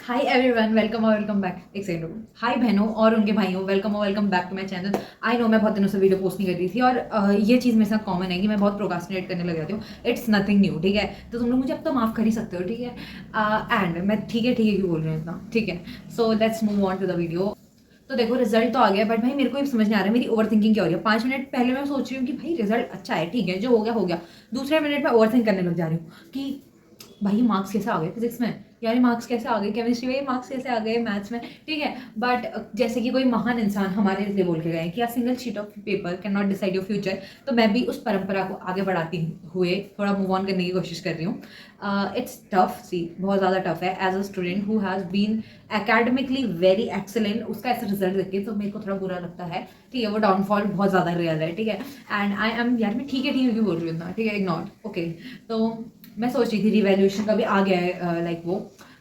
हाय everyone, welcome और welcome back. एक second रुको। हाय बहनों और उनके भाइयों, वेलकम और welcome back to my channel. I know मैं बहुत दिनों से वीडियो पोस्ट नहीं कर रही थी और ये चीज़ मेरे साथ कॉमन है कि मैं बहुत प्रोकास्टिनेट करने लग जाती हूँ। इट्स नथिंग न्यू, ठीक है। तो तुम लोग मुझे अब तो माफ़ कर ही सकते हो, ठीक है। एंड मैं ठीक है क्यों बोल रही हूँ इतना, ठीक है। So let's move on to the video. तो देखो, रिजल्ट तो आ गया, बट भाई मेरे को ये समझ नहीं आ रहा है मेरी ओवर थिंकिंग क्या हो रही है। 5 मिनट पहले मैं सोच रही हूँ कि भाई रिजल्ट अच्छा है, ठीक है, जो हो गया हो गया। दूसरे मिनट में ओवर थिंक करने लग जा रही हूँ कि भाई मार्क्स कैसे आ गए फिजिक्स में, यार मार्क्स कैसे आ गए केमिस्ट्री में, मार्क्स कैसे आ गए मैथ्स में, ठीक है। बट जैसे कि कोई महान इंसान हमारे लिए बोल के गए कि a single sheet of paper can not decide your future, तो मैं भी उस परंपरा को आगे बढ़ाती हुए थोड़ा मूव ऑन करने की कोशिश कर रही हूँ। इट्स टफ, सी बहुत ज़्यादा टफ है as a student who has been academically very excellent. उसका ऐसा रिजल्ट देख के तो मेरे को थोड़ा बुरा लगता है, ठीक है। वो डाउनफॉल बहुत ज़्यादा रियल है, ठीक है। एंड आई एम, यार मैं ठीक है क्यों बोल रही हूँ इतना, ठीक है, इग्नोर, ओके। तो मैं सोच रही थी रिवैल्यूएशन का भी आ गया है लाइक वो,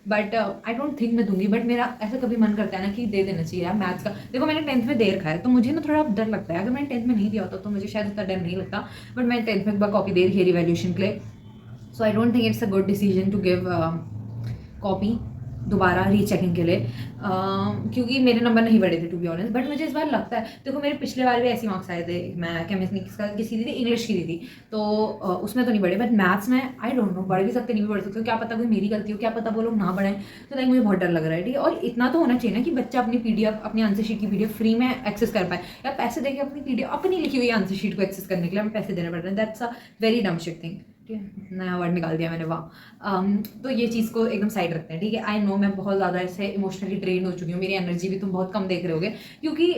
बट आई डोंट थिंक मैं दूंगी। बट मेरा ऐसा कभी मन करता है ना कि दे देना चाहिए यार मैथ्स का। देखो मैंने 10th में दे रखा है तो मुझे ना थोड़ा डर लगता है। अगर मैंने 10th में नहीं दिया होता तो मुझे शायद उतना डर नहीं लगता। बट मैंने 10th में एक बार कॉपी दे रखी है रिवैल्यूएशन के लिए, so I don't think it's a good decision to give copy दोबारा रीचेकिंग के लिए, क्योंकि मेरे नंबर नहीं बढ़े थे टू बी ऑनेस्ट। बट मुझे इस बार लगता है, देखो मेरे पिछले बार भी ऐसे मार्क्स आए थे। मैं केमिस्ट्री किसी दी थी, इंग्लिश की दी थी, तो उसमें तो नहीं बढ़े। बट मैथ्स में आई डोंट नो, बढ़ भी सकते नहीं भी बढ़ सकते, क्या पता कोई मेरी गलती हो, क्या पता वो लोग ना बढ़ाएं। तो लाइक मुझे बहुत डर लग रहा है, ठीक है। और इतना तो होना चाहिए ना कि बच्चा अपनी पीडीएफ, अपनी आंसर शीट की पीडीएफ फ्री में एक्सेस कर पाए, या पैसे देके अपनी पीडीएफ, अपनी लिखी हुई आंसर शीट को एक्सेस करने के लिए हमें पैसे देने पड़ रहे हैं। दैट्स अ वेरी डम शिट थिंग, ठीक है। नया वर्ड निकाल दिया मैंने, वाह। तो ये चीज़ को एकदम साइड रखते हैं, ठीक है। आई नो मैं बहुत ज़्यादा ऐसे इमोशनली ड्रेन हो चुकी हूँ, मेरी एनर्जी भी तुम बहुत कम देख रहे होगे, क्योंकि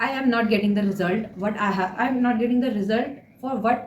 I am not getting the result what I am not getting the result for what,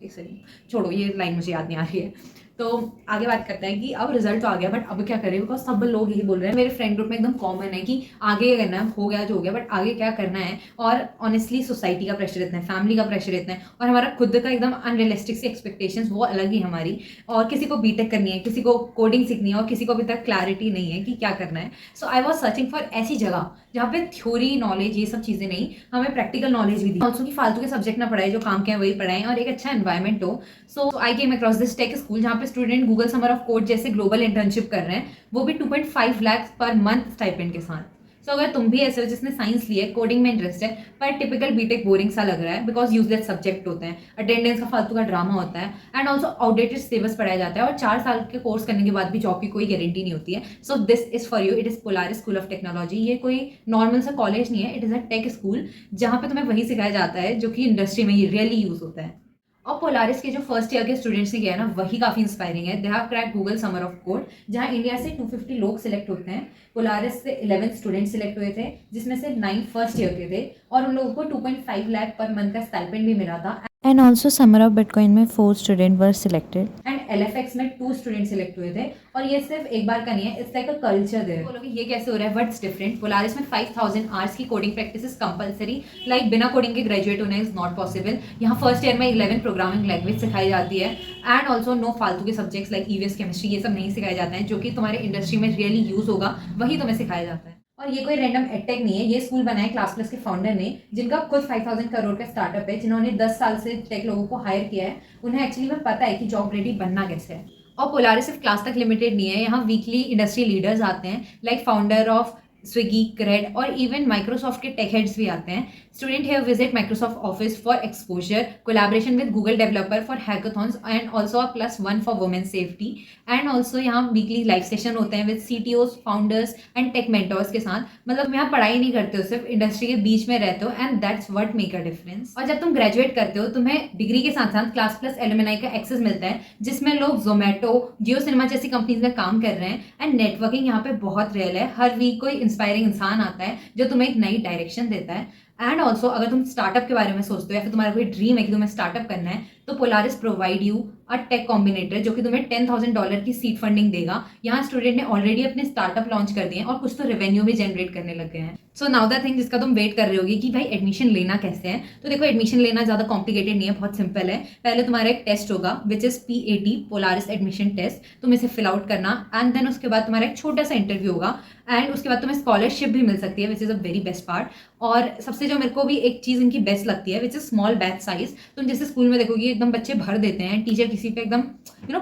एक सेकंड छोड़ो, ये लाइन मुझे याद नहीं आ रही है। तो आगे बात करते हैं कि अब रिजल्ट तो आ गया, बट अब क्या करें, बिकॉज सब लोग यही बोल रहे हैं। मेरे फ्रेंड ग्रुप में एकदम कॉमन है कि आगे क्या करना है, हो गया जो हो गया, बट आगे क्या करना है। और ऑनेस्टली सोसाइटी का प्रेशर इतना है, फैमिली का प्रेशर इतना है, और हमारा खुद का एकदम अनरियलिस्टिक सी एक्सपेक्टेशंस वो अलग ही हमारी। और किसी को बीटेक करनी है, किसी को कोडिंग सीखनी है, और किसी को अभी तक क्लैरिटी नहीं है कि क्या करना है। सो आई वॉज सर्चिंग फॉर ऐसी जगह जहाँ पे थ्योरी नॉलेज ये सब चीज़ें नहीं, हमें प्रैक्टिकल नॉलेज भी दी, ऑल्सो की फालतू के सब्जेक्ट ना पढ़ाए, जो काम के हैं वही पढ़ाएं, और एक अच्छा एनवायरमेंट हो। So I came across this tech school जहाँ पे student Google summer of code जैसे ग्लोबल इंटर्नशिप कर रहे हैं, वो भी 2.5 लाख पर मंथ स्टाइपेंड के साथ। सो अगर तुम भी ऐसे हो जिसने साइंस ली है, कोडिंग में इंटरेस्ट है, पर टिपिकल बीटेक बोरिंग सा लग रहा है बिकॉज यूजलेस सब्जेक्ट होते हैं, अटेंडेंस का फालतू का ड्रामा होता है, एंड ऑल्सो आउटडेटेड सिलेबस पढ़ाया जाता है, और 4 साल के कोर्स करने के बाद भी जॉब की कोई गारंटी नहीं होती है। So this is for you, it is Polaris school of technology. ये कोई नॉर्मल सा कॉलेज नहीं है, it is a take school जहाँ पे तुम्हें वही सिखाया जाता है जो कि इंडस्ट्री में रियली यूज होता है। और पोलारिस के जो फर्स्ट ईयर के स्टूडेंट्स ने किया है ना, वही काफ़ी इंस्पायरिंग है। They have crack Google summer of code, जहाँ इंडिया से 250 लोग सिलेक्ट होते हैं। पोलारिस से 11 स्टूडेंट सिलेक्ट हुए थे, जिसमें से 9 फर्स्ट ईयर के थे, और उन लोगों को 2.5 लाख पर मंथ का स्टाइपेंड भी मिला था। And also Summer of Bitcoin में 4 students were selected. एंड एलएफएक्स में 2 स्टूडेंट सिलेक्ट हुए थे। और ये सिर्फ एक बार का नहीं है, it's like a culture there. बोलोगे ये कैसे हो रहा है, व्हाट्स डिफरेंट। पोलारिस में 5000 आवर्स की coding practice is compulsory, like बिना कोडिंग के ग्रेजुएट होना इज नॉट पॉसिबल। यहाँ फर्स्ट ईयर में 11 प्रोग्रामिंग लैंग्वेज सिखाई जाती है, एंड ऑल्सो नो फालतू के सब्जेक्ट्स लाइक ईवीएस, केमिस्ट्री, ये सब नहीं सिखाए जाते हैं, जो कि तुम्हारे इंडस्ट्री में रियली यूज होगा, वही तुम्हें सिखाया जाता है। और ये कोई रैंडम एडटेक नहीं है, ये स्कूल बना है क्लास प्लस के फाउंडर ने, जिनका खुद 5000 करोड़ का स्टार्टअप है, जिन्होंने 10 साल से टेक लोगों को हायर किया है। उन्हें एक्चुअली में पता है कि जॉब रेडी बनना कैसे है। और पोलारिस सिर्फ क्लास तक लिमिटेड नहीं है, यहाँ वीकली इंडस्ट्री लीडर्स आते हैं, like founder of Swiggy, Cred, और इवन माइक्रोसॉफ्ट के टेक हेड्स भी आते हैं। Student have visit Microsoft office for exposure, collaboration with Google developer for hackathons, and also +1 for women safety. And also यहाँ weekly live session होते हैं with CTOs, founders and tech mentors के साथ। मतलब यहाँ पढ़ाई नहीं करते हो, सिर्फ इंडस्ट्री के बीच में रहते हो, and that's what make a difference. और जब तुम ग्रेजुएट करते हो, तुम्हें डिग्री के साथ साथ क्लास प्लस एलुमनाई का एक्सेस मिलता है, जिसमें लोग जोमेटो, जियो सिनेमा जैसी कंपनीज में काम कर रहे हैं। एंड नेटवर्किंग यहाँ पे बहुत रियल है, हर वीक कोई इंस्पायरिंग इंसान आता है जो तुम्हें एक नई डायरेक्शन देता है। एंड ऑल्सो अगर तुम स्टार्टअप के बारे में सोचते हो, या फिर तुम्हारा कोई ड्रीम है कि तुम्हें स्टार्टअप करना है, तो Polaris provide you a tech combinator, जो कि तुम्हें $10,000 की सीड फंडिंग देगा। यहाँ स्टूडेंट ने ऑलरेडी अपने स्टार्टअप लॉन्च कर दिए हैं, और कुछ तो रेवेन्यू भी जनरेट करने लग गए हैं। सो नाउ द थिंग जिसका तुम वेट कर रहे होगी कि भाई एडमिशन लेना कैसे है, तो देखो एडमिशन लेना ज़्यादा कॉम्प्लिकेटेड नहीं है, बहुत सिंपल है। पहले तुम्हारा एक टेस्ट होगा which is PAT, Polaris admission test, तुम इसे फिल आउट करना, एंड देन उसके बाद तुम्हारा एक छोटा सा इंटरव्यू होगा, एंड उसके बाद तुम्हें स्कॉलरशिप भी मिल सकती है, which is a very best part. और सबसे जो मेरे को भी एक चीज़ इनकी बेस्ट लगती है, which is small batch size. तुम जैसे स्कूल में देखोगे एकदम बच्चे भर देते हैं, टीचर किसी किसी पे एकदम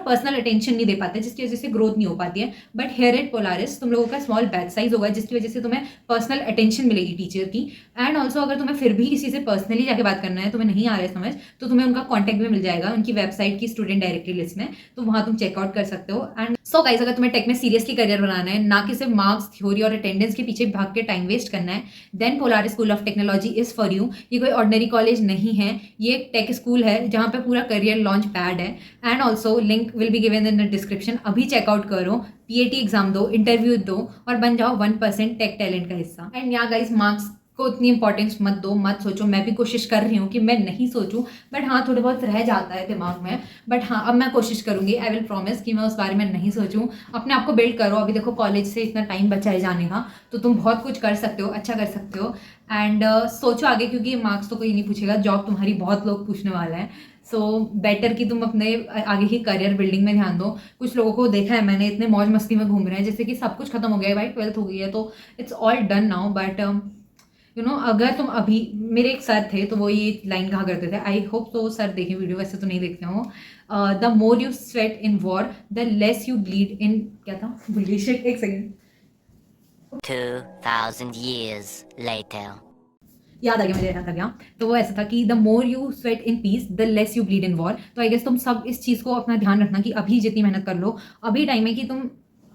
पर्सनल अटेंशन नहीं दे पाते, जिसकी वजह से ग्रोथ नहीं हो पाती है। बट हेयर एट पोलारिस तुम लोगों का स्मॉल बैच साइज होगा, जिसकी वजह से तुम्हें पर्सनल अटेंशन मिलेगी टीचर की। एंड ऑल्सो अगर तुम्हें फिर भी किसी से पर्सनली जाके बात करना है, तुम्हें नहीं आ रहा है समझ, तो तुम्हें उनका कॉन्टैक्ट भी मिल जाएगा उनकी वेबसाइट की स्टूडेंट डायरेक्टरी लिस्ट में, तो वहाँ तुम चेकआउट कर सकते हो। एंड सो गाइस, अगर तुम्हें टेक में सीरियसली करियर बनाना है, ना कि सिर्फ मार्क्स, थ्योरी और अटेंडेंस के पीछे भाग के टाइम वेस्ट करना है, then Polaris school of technology is for you. ये कोई ऑर्डिनरी कॉलेज नहीं है, ये एक टेक स्कूल है जहाँ पे पूरा करियर लॉन्च पैड है। And also link will be given in the description. अभी चेकआउट करो, पीएटी एग्जाम दो, इंटरव्यू दो और बन जाओ 1% टेक टैलेंट का हिस्सा। एंड यहाँ गाइस, मार्क्स को इतनी इंपॉर्टेंस मत दो, मत सोचो। मैं भी कोशिश कर रही हूँ कि मैं नहीं सोचूं, बट हाँ थोड़ा बहुत रह जाता है दिमाग में। बट हाँ, अब मैं कोशिश करूंगी, आई विल प्रॉमिस कि मैं उस बारे में नहीं सोचूं। अपने आप को बिल्ड करो। अभी देखो कॉलेज से इतना टाइम बचा है जाने का, तो तुम बहुत कुछ कर सकते हो, अच्छा कर सकते हो। एंड सोचो आगे, क्योंकि मार्क्स तो कोई नहीं पूछेगा, जॉब तुम्हारी बहुत लोग पूछने वाला है। सो बेटर कि तुम अपने आगे की करियर बिल्डिंग में ध्यान दो। कुछ लोगों को देखा है मैंने, इतने मौज मस्ती में घूम रहे हैं जैसे कि सब कुछ खत्म हो गया है भाई, 12th हो गई है तो it's all done now. But अगर तुम अभी, मेरे एक सर थे तो वो ये लाइन कहा करते थे, आई होप तो सर देखें वीडियो, वैसे तो नहीं देखते हो। The more you sweat in war the less you bleed इन, क्या था भूल गई, शिट, एक सेकेंड, 2000 years later. याद आ गया मुझे, याद आ गया। तो वो ऐसा था कि the more you sweat in peace the less you bleed in war. तो आई गेस तुम सब इस चीज़ को अपना ध्यान रखना कि अभी जितनी मेहनत कर लो, अभी टाइम है कि तुम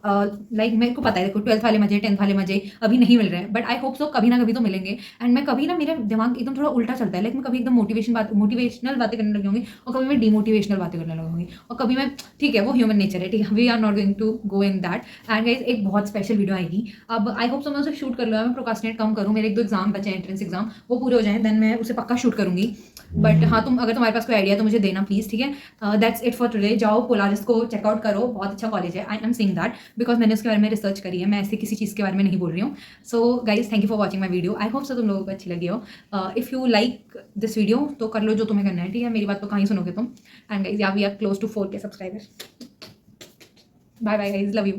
लाइक मेरे को पता है, देखो 12th वाले मजे, 10th वाले मजे अभी नहीं मिल रहे हैं, बट आई होप सो कभी ना कभी तो मिलेंगे। एंड मैं कभी ना, मेरा दिमाग एकदम थोड़ा उल्टा चलता है, लाइक मैं कभी एकदम मोटिवेशनल बातें करने लगी होंगी और कभी मैं डिमोटिवेशनल बातें करने लगूंगी और कभी मैं, ठीक है वो ह्यूमन नेचर है, ठीक है, we are not going to go in that. And guys, एक बहुत स्पेशल वीडियो आएगी अब, आई होप सो मैं उसे शूट कर लूँ, मैं प्रोकास्टिनेट कम करूँ, मेरे 1-2 एग्जाम बचे हैं, एंट्रेंस एग्जाम, वो पूरे हो जाएं, देन मैं उसे पक्का शूट करूंगी। बट हाँ, तुम अगर तुम्हारे पास कोई आइडिया तो मुझे देना प्लीज़, ठीक है। That's it for today. जाओ पोलारिस को चेकआउट करो, बहुत अच्छा कॉलेज है, I am saying that because मैंने उसके बारे में रिसर्च करी है, मैं ऐसे किसी चीज़ के बारे में नहीं बोल रही हूँ। So guys, thank you for watching my video, I hope so तुम लोगों को अच्छी लगी हो। If you like this video तो कर लो जो तुम्हें करना है, ठीक है, मेरी बात तो कहाँ ही सुनोगे तुम। एंड गाइज, या we are close to 4K subscribers. Bye bye guys, love you.